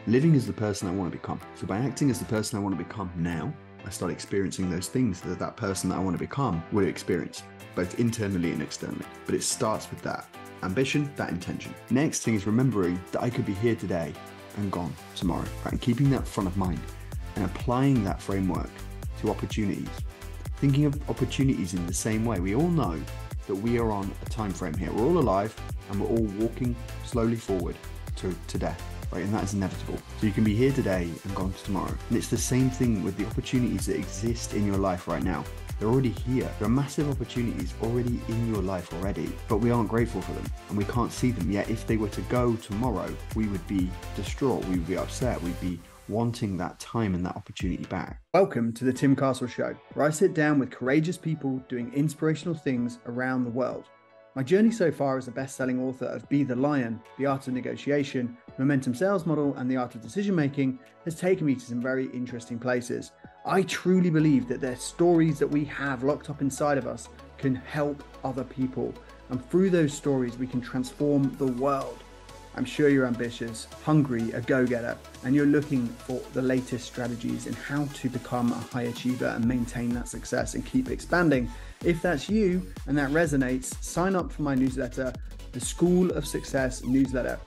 living as the person I want to become. So by acting as the person I want to become now, I start experiencing those things that that person that I want to become would experience, both internally and externally. But it starts with that ambition, that intention. Next thing is remembering that I could be here today and gone tomorrow, right? And keeping that front of mind and applying that framework to opportunities. Thinking of opportunities in the same way. We all know that we are on a time frame here. We're all alive and we're all walking slowly forward to death. Right? And that is inevitable. So you can be here today and gone tomorrow. And it's the same thing with the opportunities that exist in your life right now. They're already here. There are massive opportunities already in your life already, but we aren't grateful for them and we can't see them. Yet if they were to go tomorrow, we would be distraught. We would be upset. We'd be wanting that time and that opportunity back. Welcome to the Tim Castle Show, where I sit down with courageous people doing inspirational things around the world. My journey so far as a best-selling author of Be the Lion, The Art of Negotiation, Momentum Sales Model, and The Art of Decision Making has taken me to some very interesting places. I truly believe that there's stories that we have locked up inside of us can help other people. And through those stories, we can transform the world. I'm sure you're ambitious, hungry, a go-getter, and you're looking for the latest strategies in how to become a high achiever and maintain that success and keep expanding. If that's you and that resonates, sign up for my newsletter, the School of Success newsletter,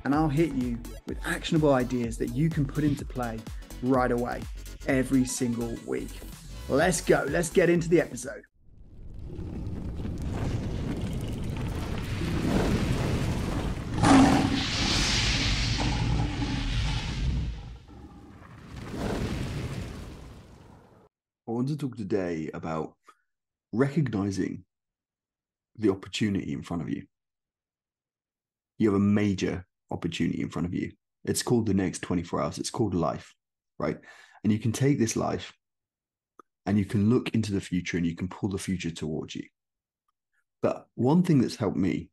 and I'll hit you with actionable ideas that you can put into play right away every single week. Let's go. Let's get into the episode. I want to talk today about recognizing the opportunity in front of you. You have a major opportunity in front of you. It's called the next 24 hours. It's called life, right? And you can take this life and you can look into the future and you can pull the future towards you. But one thing that's helped me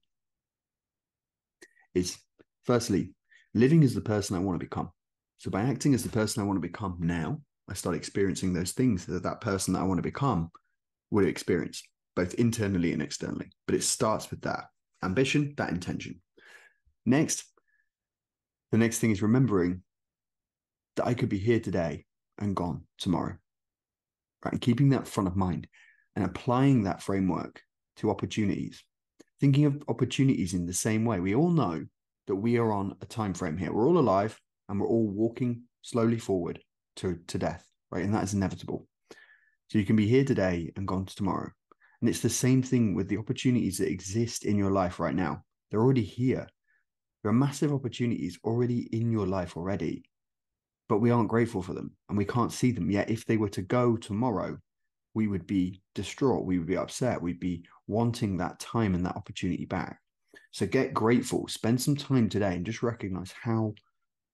is, firstly, living as the person I want to become. So by acting as the person I want to become now, I start experiencing those things that that person that I want to become would experience, both internally and externally. But it starts with that ambition, that intention. Next, the next thing is remembering that I could be here today and gone tomorrow, right? And keeping that front of mind and applying that framework to opportunities. Thinking of opportunities in the same way. We all know that we are on a time frame here. We're all alive and we're all walking slowly forward to death, right? And that is inevitable. So you can be here today and gone tomorrow. And it's the same thing with the opportunities that exist in your life right now. They're already here. There are massive opportunities already in your life already, but we aren't grateful for them and we can't see them. Yet if they were to go tomorrow, we would be distraught. We would be upset. We'd be wanting that time and that opportunity back. So get grateful, spend some time today and just recognize how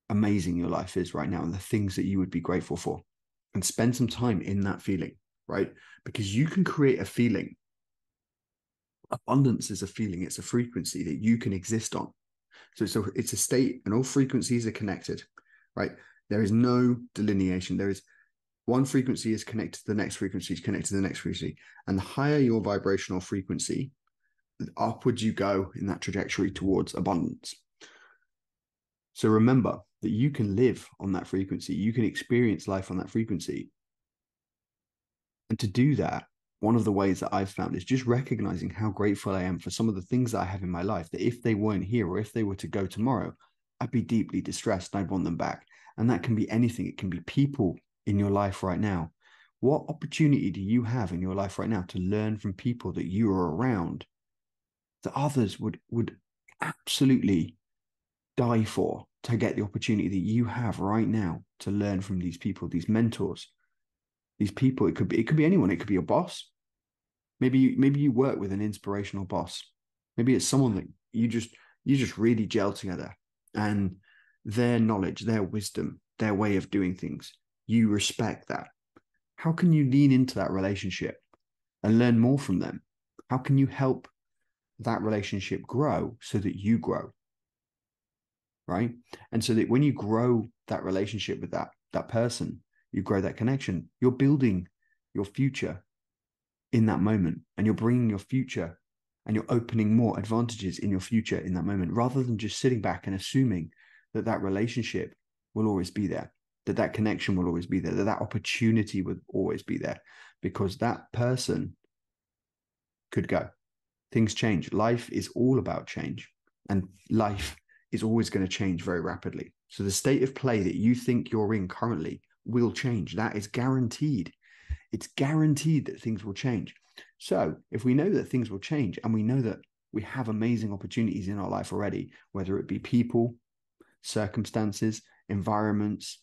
amazing your life is right now and the things that you would be grateful for, and spend some time in that feeling, right? Because you can create a feeling. Abundance is a feeling. It's a frequency that you can exist on. So it's a state and all frequencies are connected, right? There is no delineation. There is one frequency is connected to the next frequency, is connected to the next frequency. And the higher your vibrational frequency, upwards you go in that trajectory towards abundance. So remember that you can live on that frequency. You can experience life on that frequency. And to do that, one of the ways that I've found is just recognizing how grateful I am for some of the things that I have in my life, that if they weren't here or if they were to go tomorrow, I'd be deeply distressed and I'd want them back. And that can be anything. It can be people in your life right now. What opportunity do you have in your life right now to learn from people that you are around that others would absolutely die for, to get the opportunity that you have right now to learn from these people, these mentors, these people? It could be anyone. It could be your boss. Maybe you work with an inspirational boss. Maybe it's someone that you just really gel together, and their knowledge, their wisdom, their way of doing things, you respect that. How can you lean into that relationship and learn more from them? How can you help that relationship grow so that you grow? Right? And so that when you grow that relationship with that person, you grow that connection, you're building your future in that moment, and you're bringing your future and you're opening more advantages in your future in that moment, rather than just sitting back and assuming that relationship will always be there, that connection will always be there, that opportunity will always be there, because that person could go. Things change. Life is all about change, and life is always going to change very rapidly. So the state of play that you think you're in currently will change. That is guaranteed. It's guaranteed that things will change. So if we know that things will change, and we know that we have amazing opportunities in our life already, whether it be people, circumstances, environments,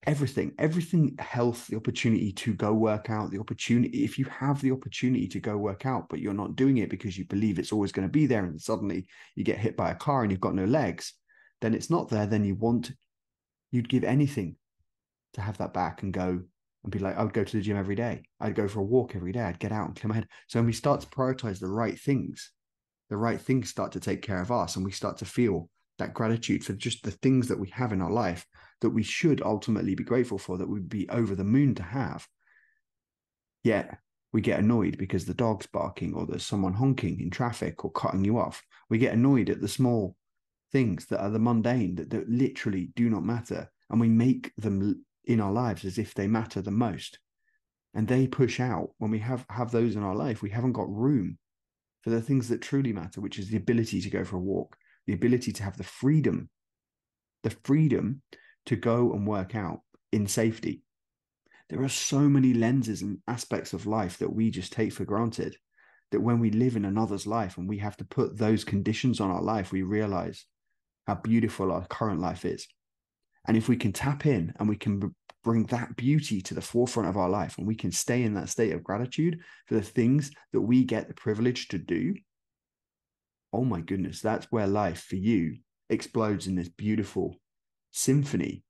everything, health, the opportunity to go work out, the opportunity, if you have the opportunity to go work out, but you're not doing it because you believe it's always going to be there, and suddenly you get hit by a car and you've got no legs, then it's not there. Then you'd give anything to have that back and go and be like, I would go to the gym every day. I'd go for a walk every day. I'd get out and clear my head. So when we start to prioritize the right things start to take care of us, and we start to feel that gratitude for just the things that we have in our life that we should ultimately be grateful for, that we'd be over the moon to have. Yet we get annoyed because the dog's barking, or there's someone honking in traffic or cutting you off. We get annoyed at the small things that are the mundane, that literally do not matter. And we make them in our lives as if they matter the most. And they push out. When we have those in our life, we haven't got room for the things that truly matter, which is the ability to go for a walk, the ability to have the freedom to go and work out in safety. There are so many lenses and aspects of life that we just take for granted, that when we live in another's life and we have to put those conditions on our life, we realize how beautiful our current life is. And if we can tap in and we can bring that beauty to the forefront of our life, and we can stay in that state of gratitude for the things that we get the privilege to do, oh my goodness, that's where life for you explodes in this beautiful symphony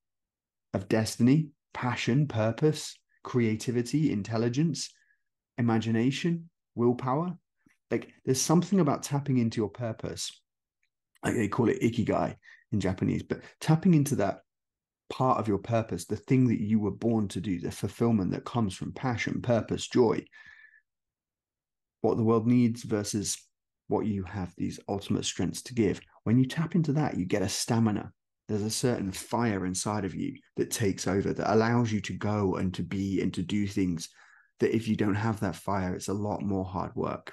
of destiny, passion, purpose, creativity, intelligence, imagination, willpower. Like, there's something about tapping into your purpose. Like, they call it ikigai in Japanese, but tapping into that part of your purpose, the thing that you were born to do, the fulfillment that comes from passion, purpose, joy, what the world needs versus what you have these ultimate strengths to give. When you tap into that, you get a stamina. There's a certain fire inside of you that takes over, that allows you to go and to be and to do things that if you don't have that fire, it's a lot more hard work.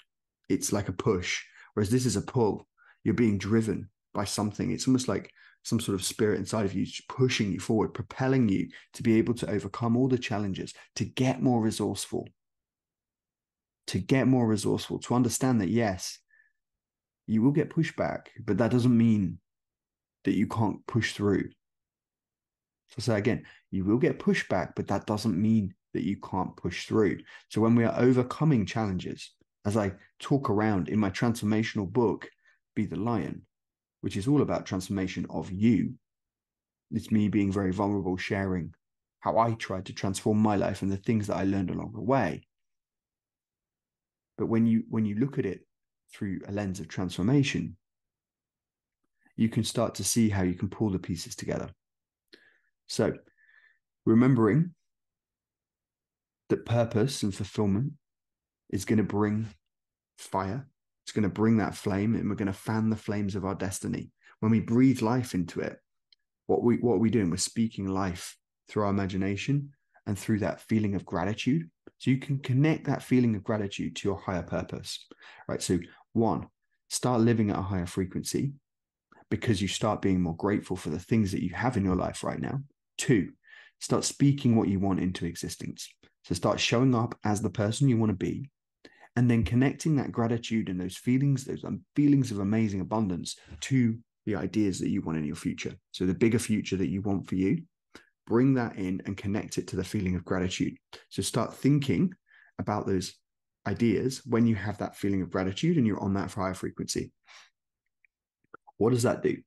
It's like a push, whereas this is a pull. You're being driven by something. It's almost like some sort of spirit inside of you pushing you forward, propelling you to be able to overcome all the challenges, to get more resourceful, to understand that, yes, you will get pushback, but that doesn't mean that you can't push through. So say again, you will get pushback, but that doesn't mean that you can't push through. So when we are overcoming challenges, as I talk around in my transformational book, Be the Lion, which is all about transformation of you. It's me being very vulnerable, sharing how I tried to transform my life and the things that I learned along the way. But when you look at it through a lens of transformation, you can start to see how you can pull the pieces together. So remembering that purpose and fulfillment is going to bring fire. It's going to bring that flame, and we're going to fan the flames of our destiny. When we breathe life into it, what are we doing? We're speaking life through our imagination and through that feeling of gratitude. So you can connect that feeling of gratitude to your higher purpose, right? So 1, start living at a higher frequency, because you start being more grateful for the things that you have in your life right now. 2, start speaking what you want into existence. So start showing up as the person you want to be, and then connecting that gratitude and those feelings of amazing abundance to the ideas that you want in your future. So the bigger future that you want for you, bring that in and connect it to the feeling of gratitude. So start thinking about those ideas when you have that feeling of gratitude and you're on that higher frequency. What does that do?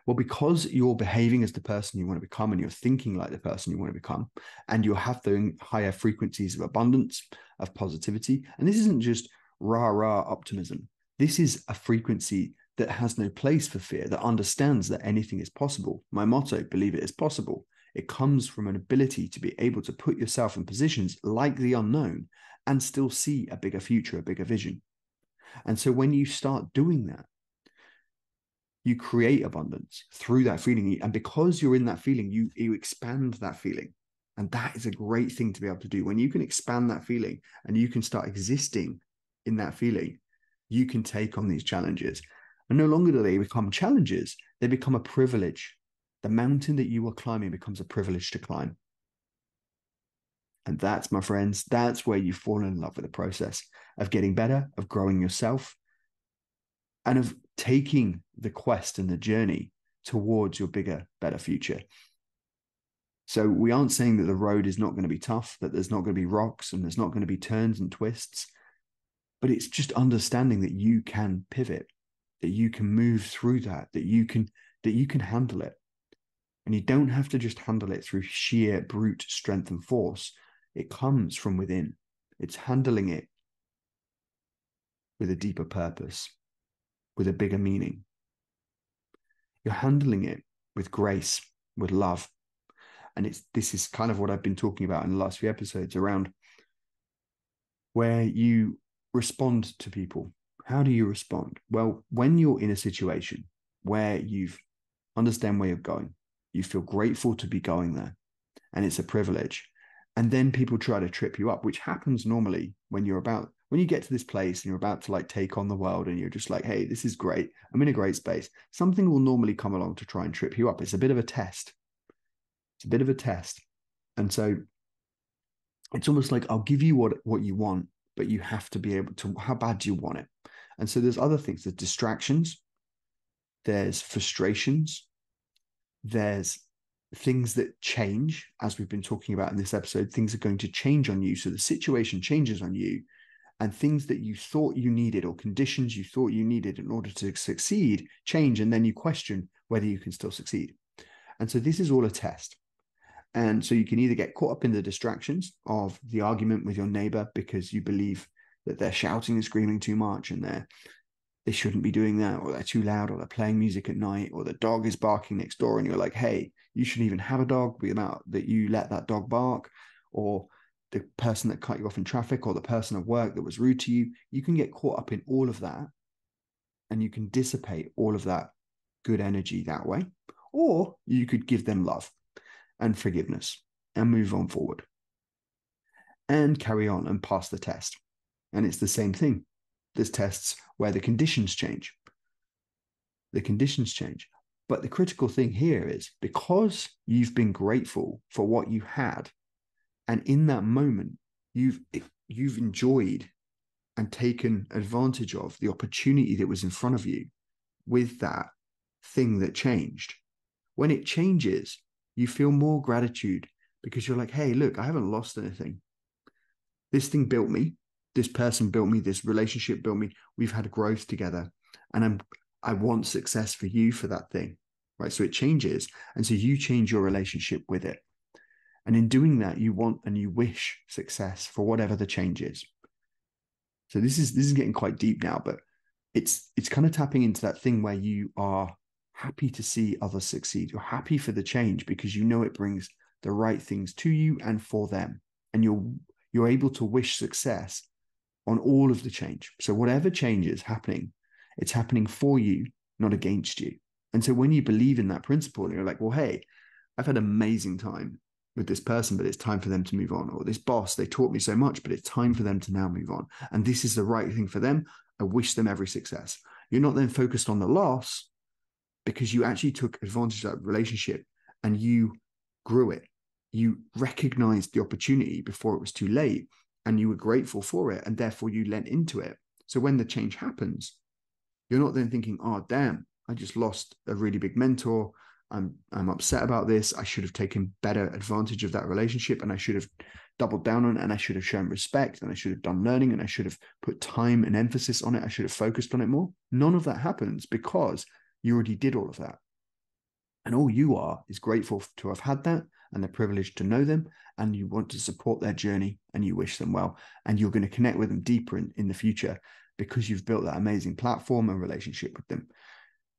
Well, because you're behaving as the person you want to become, and you're thinking like the person you want to become, and you have the higher frequencies of abundance, of positivity. And this isn't just rah-rah optimism. This is a frequency that has no place for fear, that understands that anything is possible. My motto, believe it is possible. It comes from an ability to be able to put yourself in positions like the unknown and still see a bigger future, a bigger vision. And so when you start doing that, You create abundance through that feeling. And because you're in that feeling, you expand that feeling. And that is a great thing to be able to do. When you can expand that feeling and you can start existing in that feeling, you can take on these challenges. And no longer do they become challenges, they become a privilege. The mountain that you are climbing becomes a privilege to climb. And that's, my friends, that's where you fall in love with the process of getting better, of growing yourself, and of taking the quest and the journey towards your bigger, better future. So we aren't saying that the road is not going to be tough, that there's not going to be rocks and there's not going to be turns and twists, but it's just understanding that you can pivot, that you can move through that you can handle it. And you don't have to just handle it through sheer brute strength and force. It comes from within. It's handling it with a deeper purpose, with a bigger meaning. You're handling it with grace, with love. And this is kind of what I've been talking about in the last few episodes around where you respond to people. How do you respond? Well, when you're in a situation where you've understand where you're going, you feel grateful to be going there, and it's a privilege. And then people try to trip you up, which happens normally when you get to this place and you're about to like take on the world and you're just like, hey, this is great. I'm in a great space. Something will normally come along to try and trip you up. It's a bit of a test. It's a bit of a test. And so it's almost like I'll give you what you want, but you have to be able to, how bad do you want it? And so there's other things, there's distractions, there's frustrations, there's things that change, as we've been talking about in this episode. Things are going to change on you. So the situation changes on you, and things that you thought you needed or conditions you thought you needed in order to succeed change. And then you question whether you can still succeed. And so this is all a test. And so you can either get caught up in the distractions of the argument with your neighbor because you believe that they're shouting and screaming too much and they shouldn't be doing that, or they're too loud, or they're playing music at night, or the dog is barking next door and you're like, hey, you shouldn't even have a dog without that you let that dog bark, or the person that cut you off in traffic, or the person at work that was rude to you. You can get caught up in all of that and you can dissipate all of that good energy that way. Or you could give them love and forgiveness and move on forward and carry on and pass the test. And it's the same thing. There's tests where the conditions change. The conditions change. But the critical thing here is because you've been grateful for what you had, and in that moment, you've enjoyed and taken advantage of the opportunity that was in front of you with that thing that changed. When it changes, you feel more gratitude because you're like, hey, look, I haven't lost anything. This thing built me. This person built me. This relationship built me. We've had growth together. And I want success for you for that thing, right? So it changes. And so you change your relationship with it. And in doing that, you want and you wish success for whatever the change is. So this is getting quite deep now, but it's kind of tapping into that thing where you are happy to see others succeed. You're happy for the change because you know it brings the right things to you and for them. And you're able to wish success on all of the change. So whatever change is happening, it's happening for you, not against you. And so when you believe in that principle, and you're like, well, hey, I've had an amazing time with this person, but it's time for them to move on. Or this boss, they taught me so much, but it's time for them to now move on. And this is the right thing for them. I wish them every success. You're not then focused on the loss because you actually took advantage of that relationship and you grew it. You recognized the opportunity before it was too late and you were grateful for it. And therefore you lent into it. So when the change happens, you're not then thinking, oh, damn, I just lost a really big mentor. I'm upset about this. I should have taken better advantage of that relationship and I should have doubled down on it and I should have shown respect and I should have done learning and I should have put time and emphasis on it. I should have focused on it more. None of that happens because you already did all of that. And all you are is grateful to have had that and the privilege to know them, and you want to support their journey and you wish them well. And you're going to connect with them deeper in the future because you've built that amazing platform and relationship with them.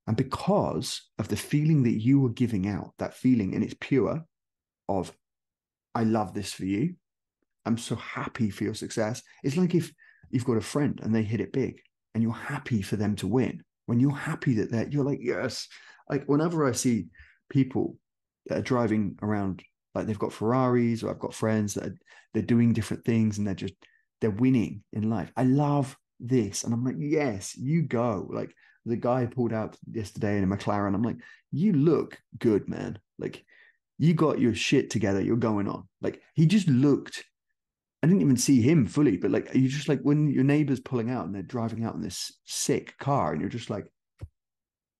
And because of the feeling that you were giving out, that feeling, and it's pure of, I love this for you. I'm so happy for your success. It's like if you've got a friend and they hit it big and you're happy for them to win, when you're happy that you're like, yes. Like whenever I see people that are driving around, like they've got Ferraris, or I've got friends that they're doing different things and they're winning in life. I love this. And I'm like, yes, you go. Like the guy pulled out yesterday in a McLaren. I'm like, you look good, man. Like you got your shit together. You're going on. Like he just looked. I didn't even see him fully, but like you just like when your neighbor's pulling out and they're driving out in this sick car, and you're just like,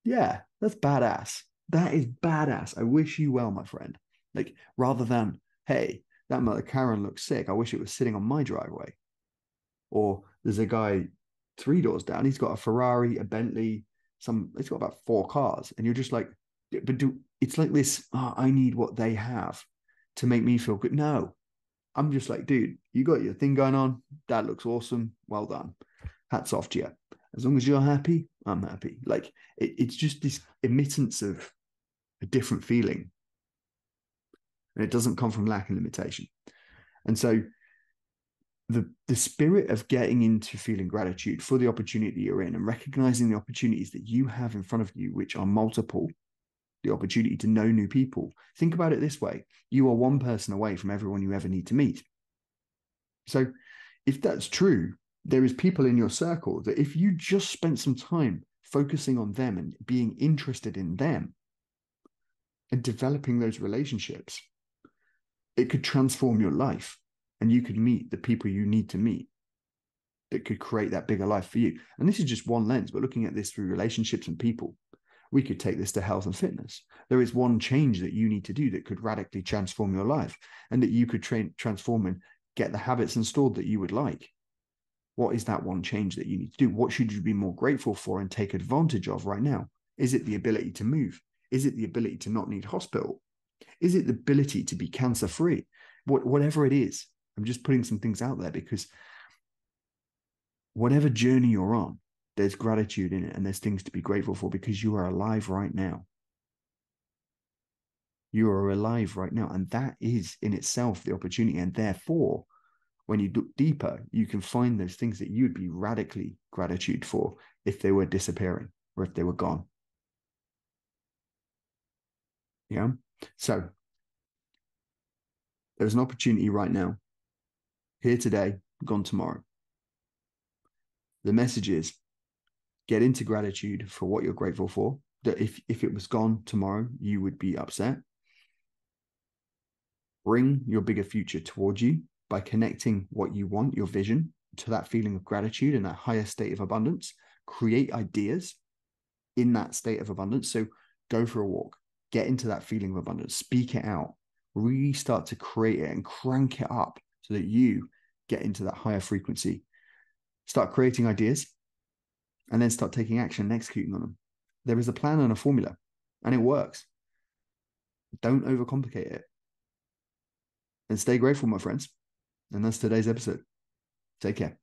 yeah, that's badass. That is badass. I wish you well, my friend. Like rather than, hey, that mother Karen looks sick. I wish it was sitting on my driveway. Or there's a guy 3 doors down. He's got a Ferrari, a Bentley, he's got about 4 cars. And you're just like, but it's like this, oh, I need what they have to make me feel good. No, I'm just like, dude, you got your thing going on. That looks awesome. Well done. Hats off to you. As long as you're happy, I'm happy. Like it's just this emittance of a different feeling. And it doesn't come from lack and limitation. And so the spirit of getting into feeling gratitude for the opportunity you're in and recognizing the opportunities that you have in front of you, which are multiple, the opportunity to know new people. Think about it this way. You are one person away from everyone you ever need to meet. So if that's true, there is people in your circle that if you just spent some time focusing on them and being interested in them and developing those relationships, it could transform your life and you could meet the people you need to meet that could create that bigger life for you. And this is just one lens. We're looking at this through relationships and people. We could take this to health and fitness. There is one change that you need to do that could radically transform your life and that you could transform and get the habits installed that you would like. What is that one change that you need to do? What should you be more grateful for and take advantage of right now? Is it the ability to move? Is it the ability to not need hospital? Is it the ability to be cancer-free? Whatever it is, I'm just putting some things out there because whatever journey you're on, there's gratitude in it and there's things to be grateful for because you are alive right now. You are alive right now. And that is in itself the opportunity. And therefore, when you look deeper, you can find those things that you'd be radically gratitude for if they were disappearing or if they were gone. Yeah. So there's an opportunity right now, here today, gone tomorrow. The message is get into gratitude for what you're grateful for. That if it was gone tomorrow, you would be upset. Bring your bigger future towards you by connecting what you want, your vision, to that feeling of gratitude and that higher state of abundance. Create ideas in that state of abundance. So go for a walk, get into that feeling of abundance, speak it out, really start to create it and crank it up so that you get into that higher frequency. Start creating ideas and then start taking action and executing on them. There is a plan and a formula and it works. Don't overcomplicate it. And stay grateful, my friends. And that's today's episode. Take care.